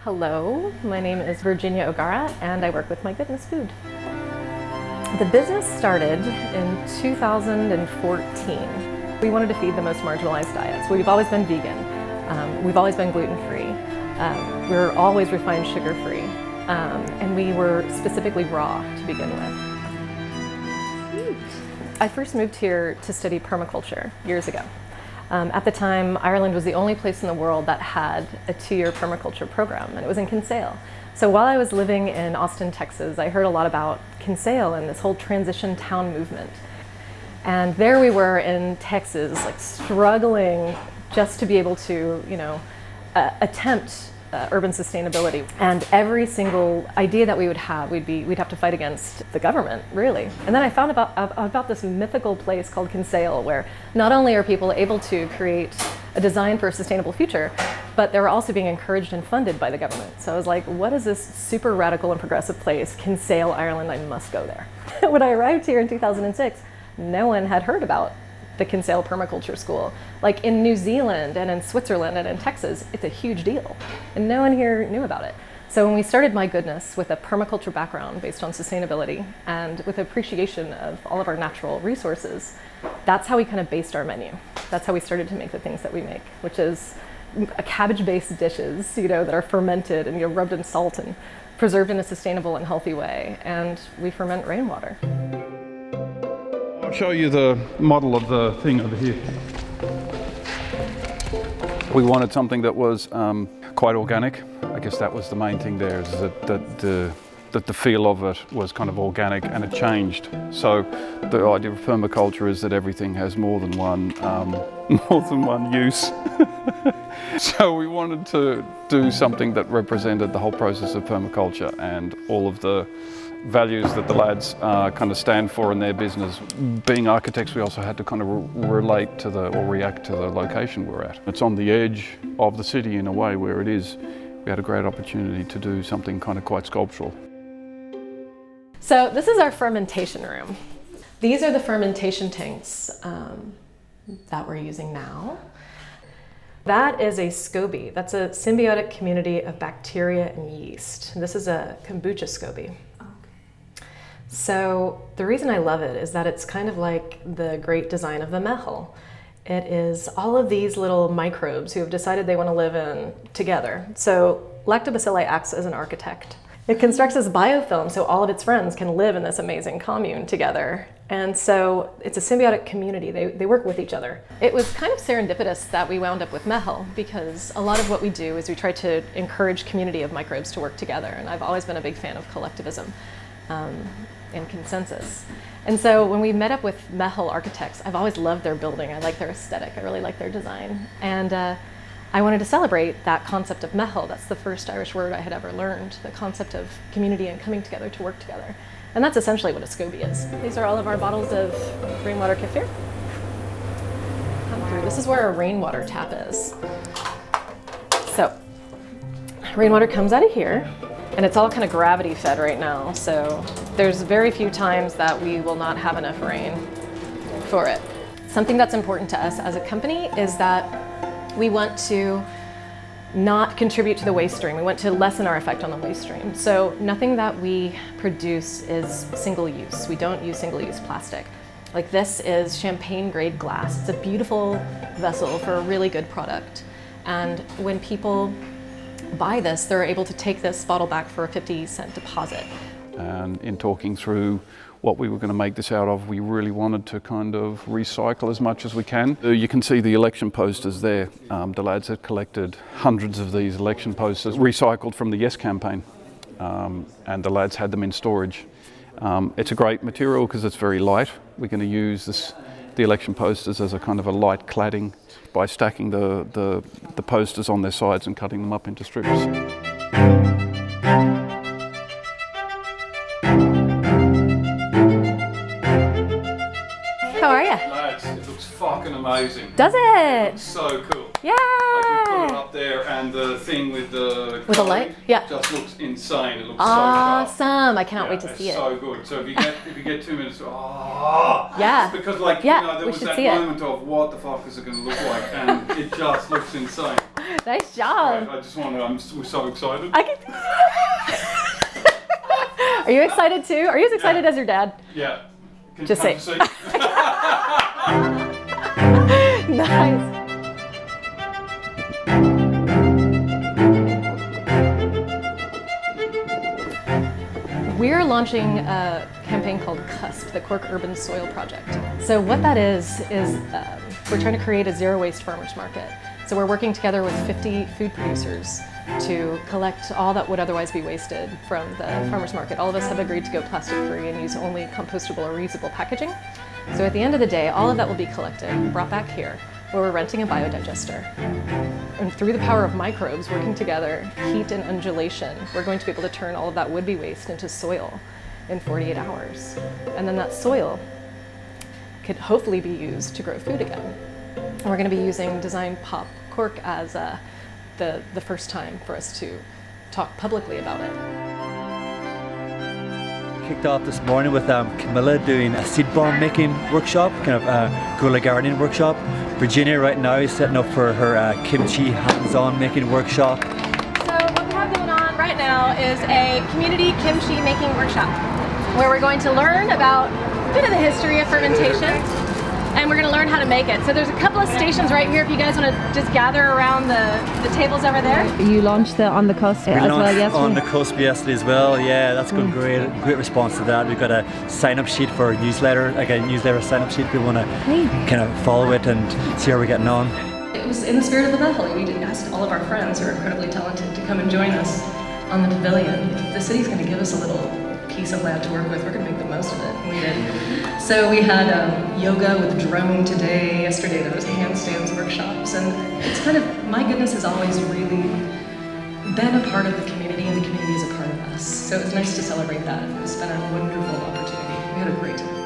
Hello, my name is Virginia O'Gara and I work with My Goodness Food. The business started in 2014. We wanted to feed the most marginalized diets. We've always been vegan, we've always been gluten-free, we're always refined sugar-free, and we were specifically raw to begin with. I first moved here to study permaculture years ago. At the time, Ireland was the only place in the world that had a 2-year permaculture program, and it was in Kinsale. So while I was living in Austin, Texas, I heard a lot about Kinsale and this whole transition town movement. And there we were in Texas, like struggling just to be able to, attempt urban sustainability. And every single idea that we would have, we'd have to fight against the government, really. And then I found about this mythical place called Kinsale, where not only are people able to create a design for a sustainable future, but they're also being encouraged and funded by the government. So I was like, what is this super radical and progressive place? Kinsale, Ireland, I must go there. When I arrived here in 2006, no one had heard about the Kinsale Permaculture School. Like in New Zealand and in Switzerland and in Texas, it's a huge deal. And no one here knew about it. So when we started My Goodness with a permaculture background based on sustainability and with appreciation of all of our natural resources, that's how we kind of based our menu. That's how we started to make the things that we make, which is cabbage-based dishes, that are fermented and rubbed in salt and preserved in a sustainable and healthy way. And we ferment rainwater. I'll show you the model of the thing over here. We wanted something that was quite organic. I guess that was the main thing there, is that the feel of it was kind of organic and it changed. So the idea of permaculture is that everything has more than one use. So we wanted to do something that represented the whole process of permaculture and all of the values that the lads kind of stand for in their business. Being architects, we also had to kind of relate to or react to the location we're at. It's on the edge of the city in a way where it is. We had a great opportunity to do something kind of quite sculptural. So this is our fermentation room. These are the fermentation tanks that we're using now. That is a SCOBY. That's a symbiotic community of bacteria and yeast. This is a kombucha SCOBY. So the reason I love it is that it's kind of like the great design of the Meitheal. It is all of these little microbes who have decided they want to live in together. So lactobacilli acts as an architect. It constructs this biofilm so all of its friends can live in this amazing commune together. And so it's a symbiotic community. They work with each other. It was kind of serendipitous that we wound up with Meitheal, because a lot of what we do is we try to encourage community of microbes to work together. And I've always been a big fan of collectivism and consensus. And so when we met up with Meitheal architects, I've always loved their building. I like their aesthetic. I really like their design. And I wanted to celebrate that concept of Meitheal. That's the first Irish word I had ever learned, the concept of community and coming together to work together. And that's essentially what a SCOBY is. These are all of our bottles of rainwater kefir. Come through. This is where our rainwater tap is. So rainwater comes out of here, and it's all kind of gravity fed right now. So there's very few times that we will not have enough rain for it. Something that's important to us as a company is that we want to not contribute to the waste stream. We want to lessen our effect on the waste stream. So nothing that we produce is single use. We don't use single use plastic. Like this is champagne grade glass. It's a beautiful vessel for a really good product. And when people buy this, they're able to take this bottle back for a 50-cent deposit. And in talking through what we were going to make this out of, we really wanted to kind of recycle as much as we can. You can see the election posters there. The lads had collected hundreds of these election posters, recycled from the Yes campaign, and the lads had them in storage. It's a great material because it's very light. We're going to use the election posters as a kind of a light cladding by stacking the posters on their sides and cutting them up into strips. How are you? Lads, it looks fucking amazing. Does it? It's so cool. Yeah. Like we put it up there, and the thing with the light, yeah, just looks insane. It looks awesome. I cannot wait to see it. So good. So if you get 2 minutes, yeah, because like there was that moment of what the fuck is it going to look like, and it just looks insane. Nice job. Right, I just want to. We're so excited. Are you excited too? Are you as excited as your dad? Yeah. Just say. Nice. We're launching a campaign called CUSP, the Cork Urban Soil Project. So what that is we're trying to create a zero waste farmers market. So we're working together with 50 food producers to collect all that would otherwise be wasted from the farmers market. All of us have agreed to go plastic free and use only compostable or reusable packaging. So at the end of the day, all of that will be collected, brought back here, where we're renting a biodigester. And through the power of microbes working together, heat and undulation, we're going to be able to turn all of that would-be waste into soil in 48 hours. And then that soil could hopefully be used to grow food again. And we're going to be using Design Pop Cork as the first time for us to talk publicly about it. Kicked off this morning with Camilla doing a seed bomb making workshop, kind of a guerrilla gardening workshop. Virginia right now is setting up for her kimchi hands-on making workshop. So what we have going on right now is a community kimchi making workshop where we're going to learn about a bit of the history of fermentation, and we're going to learn how to make it. So there's a couple of stations right here if you guys want to just gather around the tables over there. You launched On the CUSP as well yesterday? On the CUSP yesterday as well, yeah, that's going great. Great response to that. We've got a sign-up sheet for a newsletter, like a newsletter sign-up sheet. We want to kind of follow it and see how we're getting on. It was in the spirit of the Meitheal. We asked all of our friends who are incredibly talented to come and join us on the pavilion. The city's going to give us a little piece of land to work with. We're going to make the most of it, and we did. So we had yoga with drone today. Yesterday there was handstands workshops, and it's kind of, my goodness has always really been a part of the community, and the community is a part of us. So it's nice to celebrate that. It's been a wonderful opportunity. We had a great time.